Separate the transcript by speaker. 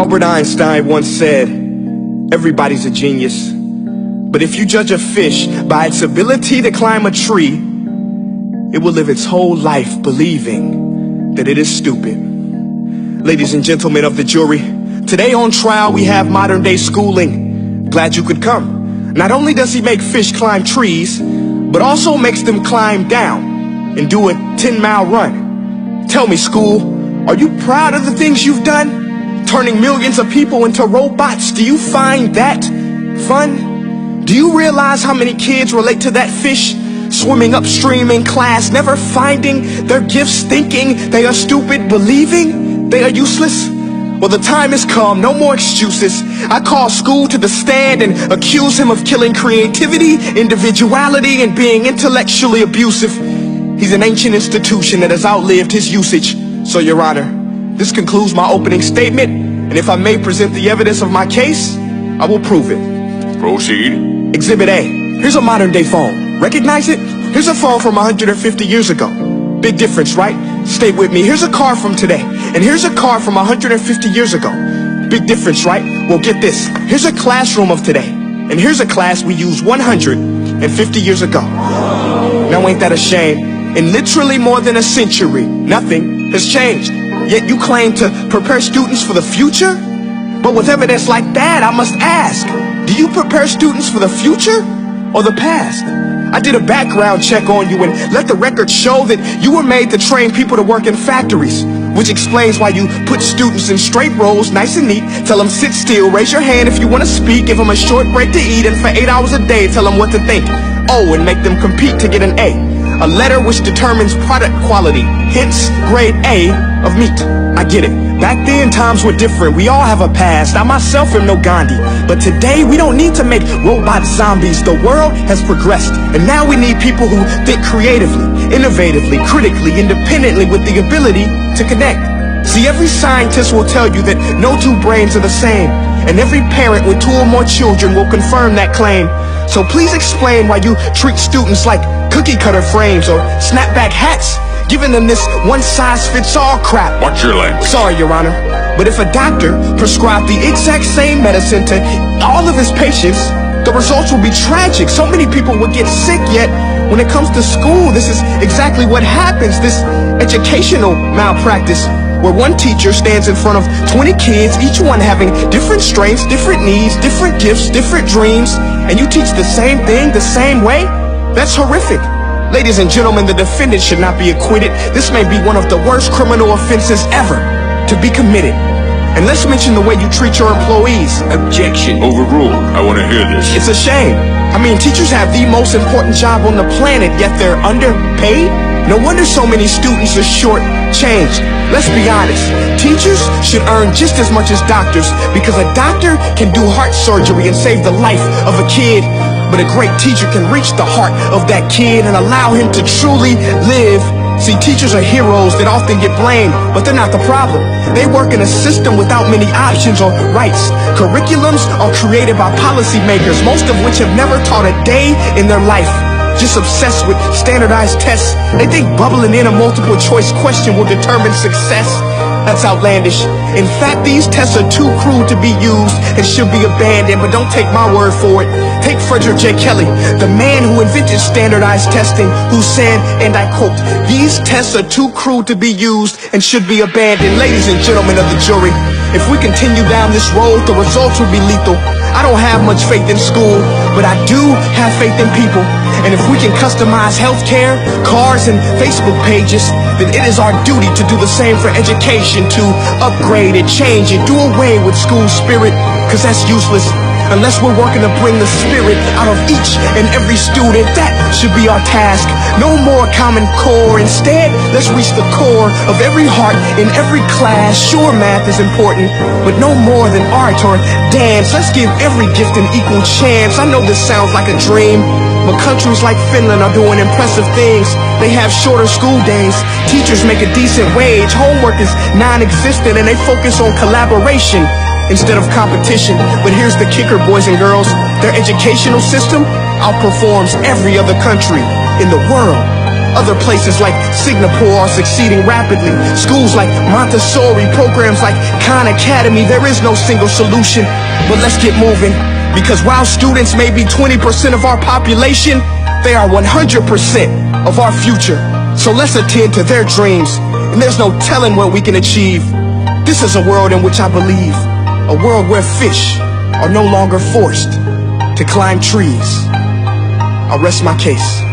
Speaker 1: Albert Einstein once said, everybody's a genius. But if you judge a fish by its ability to climb a tree, it will live its whole life believing that it is stupid. Ladies and gentlemen of the jury, today on trial we have modern day schooling. Glad you could come. Not only does he make fish climb trees, but also makes them climb down and do a 10-mile run. Tell me, school, are you proud of the things you've done? Turning millions of people into robots, do you find that fun? Do you realize how many kids relate to that fish? Swimming upstream in class, never finding their gifts, thinking they are stupid, believing they are useless? Well, the time has come, no more excuses. I call school to the stand and accuse him of killing creativity, individuality, and being intellectually abusive. He's an ancient institution that has outlived his usage. So, Your Honor, this concludes my opening statement, and if I may present the evidence of my case, I will prove it.
Speaker 2: Proceed.
Speaker 1: Exhibit A. Here's a modern day phone. Recognize it? Here's a phone from 150 years ago. Big difference, right? Stay with me. Here's a car from today, and here's a car from 150 years ago. Big difference, right? Well, get this. Here's a classroom of today, and here's a class we used 150 years ago. Now ain't that a shame? In literally more than a century, nothing has changed. Yet you claim to prepare students for the future? But with evidence like that, I must ask, do you prepare students for the future or the past? I did a background check on you and let the record show that you were made to train people to work in factories, which explains why you put students in straight rows, nice and neat, tell them sit still, raise your hand if you want to speak, give them a short break to eat, and for 8 hours a day tell them what to think. Oh, and make them compete to get an A. A letter which determines product quality, hence grade A of meat. I get it. Back then, times were different. We all have a past. I myself am no Gandhi. But today, we don't need to make robot zombies. The world has progressed. And now we need people who think creatively, innovatively, critically, independently, with the ability to connect. See, every scientist will tell you that no two brains are the same. And every parent with 2 or more children will confirm that claim. So please explain why you treat students like cookie cutter frames or snapback hats, giving them this one-size-fits-all crap.
Speaker 2: Watch your language.
Speaker 1: Sorry, Your Honor, but if a doctor prescribed the exact same medicine to all of his patients, the results will be tragic. So many people would get sick, yet when it comes to school, this is exactly what happens, this educational malpractice, where one teacher stands in front of 20 kids, each one having different strengths, different needs, different gifts, different dreams, and you teach the same thing the same way? That's horrific. Ladies and gentlemen, the defendant should not be acquitted. This may be one of the worst criminal offenses ever to be committed. And let's mention the way you treat your employees.
Speaker 2: Objection. Overruled. I want to hear this.
Speaker 1: It's a shame. I mean, teachers have the most important job on the planet, yet they're underpaid? No wonder so many students are short-changed. Let's be honest. Teachers should earn just as much as doctors, because a doctor can do heart surgery and save the life of a kid. But a great teacher can reach the heart of that kid and allow him to truly live. See, teachers are heroes that often get blamed, but they're not the problem. They work in a system without many options or rights. Curriculums are created by policymakers, most of which have never taught a day in their life. Just obsessed with standardized tests. They think bubbling in a multiple choice question will determine success. That's outlandish. In fact, these tests are too crude to be used and should be abandoned, but don't take my word for it. Take Frederick J. Kelly, the man who invented standardized testing, who said, and I quote, "These tests are too crude to be used and should be abandoned." Ladies and gentlemen of the jury, if we continue down this road, the results will be lethal. I don't have much faith in school, but I do have faith in people. And if we can customize healthcare, cars, and Facebook pages, then it is our duty to do the same for education, to upgrade it, change it, do away with school spirit, because that's useless. Unless we're working to bring the spirit out of each and every student, that should be our task. No more Common Core. Instead, let's reach the core of every heart in every class. Sure, math is important, but no more than art or dance. Let's give every gift an equal chance. I know this sounds like a dream, but countries like Finland are doing impressive things. They have shorter school days. Teachers make a decent wage. Homework is non-existent, and they focus on collaboration instead of competition. But here's the kicker, boys and girls. Their educational system outperforms every other country in the world. Other places like Singapore are succeeding rapidly. Schools like Montessori, programs like Khan Academy. There is no single solution, but let's get moving. Because while students may be 20% of our population, they are 100% of our future. So let's attend to their dreams, and there's no telling what we can achieve. This is a world in which I believe, a world where fish are no longer forced to climb trees. I'll rest my case.